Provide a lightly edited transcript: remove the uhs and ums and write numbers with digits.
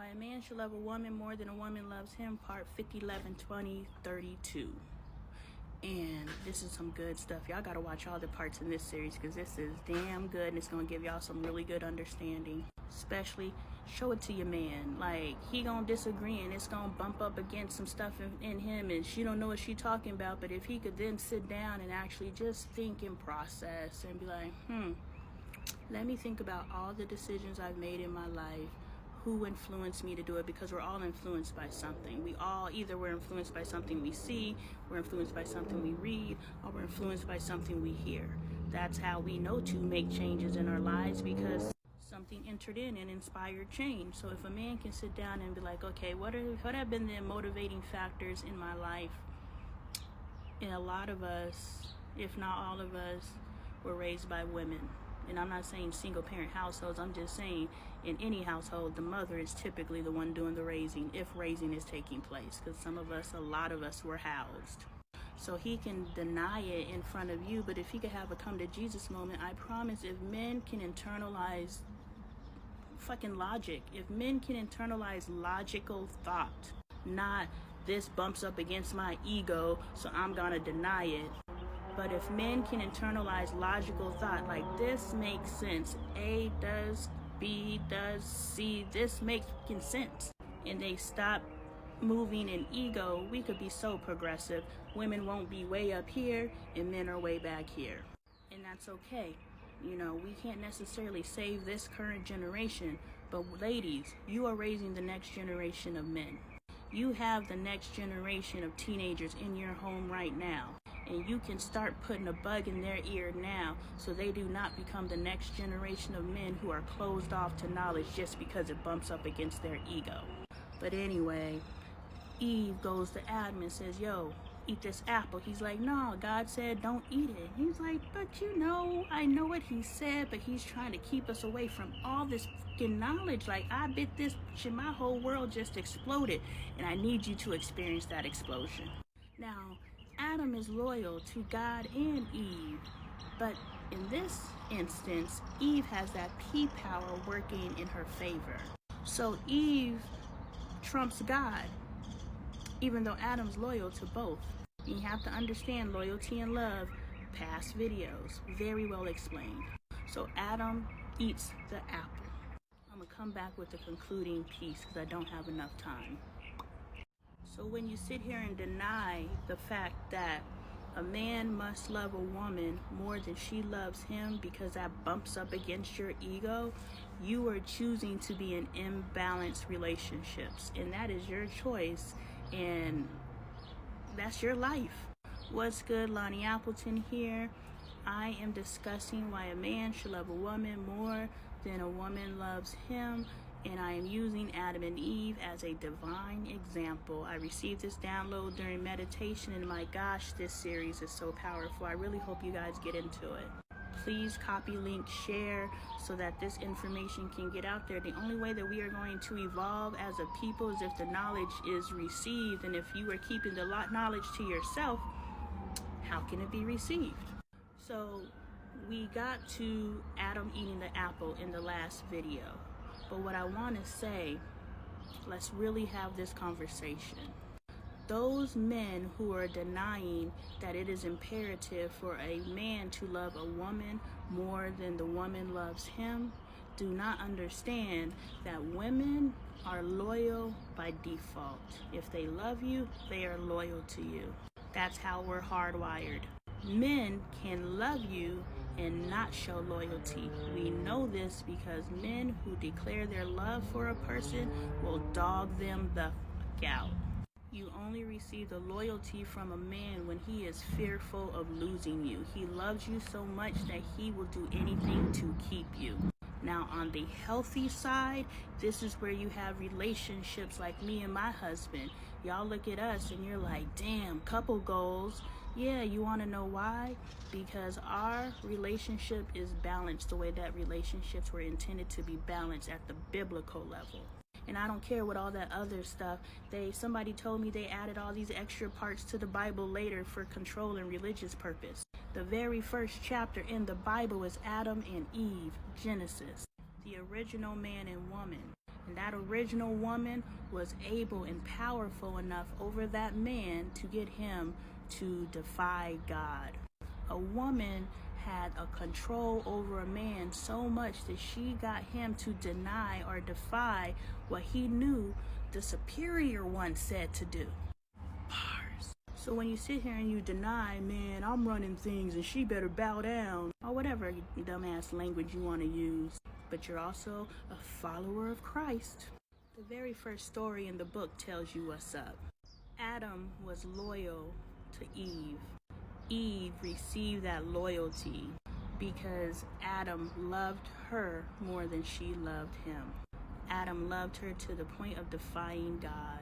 Why a man should love a woman more than a woman loves him, part 50, 11, 20, 32. And this is some good stuff. Y'all gotta watch all the parts in this series because this is damn good and it's gonna give y'all some really good understanding. Especially, show it to your man. Like, he gonna disagree and it's gonna bump up against some stuff in him and she don't know what she talking about. But if he could then sit down and actually just think and process and be like, let me think about all the decisions I've made in my life. Who influenced me to do it? Because we're all influenced by something. We all either we're influenced by something we see, we're influenced by something we read, or we're influenced by something we hear. That's how we know to make changes in our lives, because something entered in and inspired change. So if a man can sit down and be like, okay, what have been the motivating factors in my life? And a lot of us, if not all of us, were raised by women. And I'm not saying single parent households, I'm just saying in any household, the mother is typically the one doing the raising, if raising is taking place, because a lot of us were housed. So he can deny it in front of you, but if he could have a come to Jesus moment, I promise, if men can internalize fucking logic, if men can internalize logical thought, not this bumps up against my ego, so I'm gonna deny it. But if men can internalize logical thought, like this makes sense, A does, B does, C, this makes sense, and they stop moving in ego, we could be so progressive. Women won't be way up here and men are way back here. And that's okay. You know, we can't necessarily save this current generation, but ladies, you are raising the next generation of men. You have the next generation of teenagers in your home right now, and you can start putting a bug in their ear now so they do not become the next generation of men who are closed off to knowledge just because it bumps up against their ego. But anyway, Eve goes to Adam and says, yo, eat this apple. He's like, no, God said don't eat it. He's like, but you know, I know what he said, but he's trying to keep us away from all this fucking knowledge. Like, I bit this shit, my whole world just exploded, and I need you to experience that explosion. Now, Adam is loyal to God and Eve, but in this instance, Eve has that P power working in her favor. So Eve trumps God, even though Adam's loyal to both. You have to understand loyalty and love, past videos, very well explained. So Adam eats the apple. I'm gonna come back with the concluding piece because I don't have enough time. So when you sit here and deny the fact that a man must love a woman more than she loves him because that bumps up against your ego, you are choosing to be in imbalanced relationships, and that is your choice, and that's your life. What's good? Lonnie Appleton here. I am discussing why a man should love a woman more than a woman loves him, and I am using Adam and Eve as a divine example. I received this download during meditation, and my gosh, this series is so powerful. I really hope you guys get into it. Please copy, link, share so that this information can get out there. The only way that we are going to evolve as a people is if the knowledge is received, and if you are keeping the knowledge to yourself, how can it be received? So we got to Adam eating the apple in the last video. But what I want to say, let's really have this conversation. Those men who are denying that it is imperative for a man to love a woman more than the woman loves him do not understand that women are loyal by default. If they love you, they are loyal to you. That's how we're hardwired. Men can love you and not show loyalty. We know this because men who declare their love for a person will dog them the fuck out. You only receive the loyalty from a man when he is fearful of losing you. He loves you so much that he will do anything to keep you. Now, on the healthy side, this is where you have relationships like me and my husband. Y'all look at us and you're like, damn, couple goals. Yeah, you want to know why? Because our relationship is balanced the way that relationships were intended to be balanced at the biblical level. And I don't care what all that other stuff. Somebody told me they added all these extra parts to the Bible later for control and religious purpose. The very first chapter in the Bible is Adam and Eve, Genesis, the original man and woman. And that original woman was able and powerful enough over that man to get him to defy God. A woman had a control over a man so much that she got him to deny or defy what he knew the superior one said to do. Bars. So when you sit here and you deny, man, I'm running things and she better bow down, or whatever dumbass language you want to use, but you're also a follower of Christ. The very first story in the book tells you what's up. Adam was loyal to Eve. Eve received that loyalty because Adam loved her more than she loved him. Adam loved her to the point of defying God.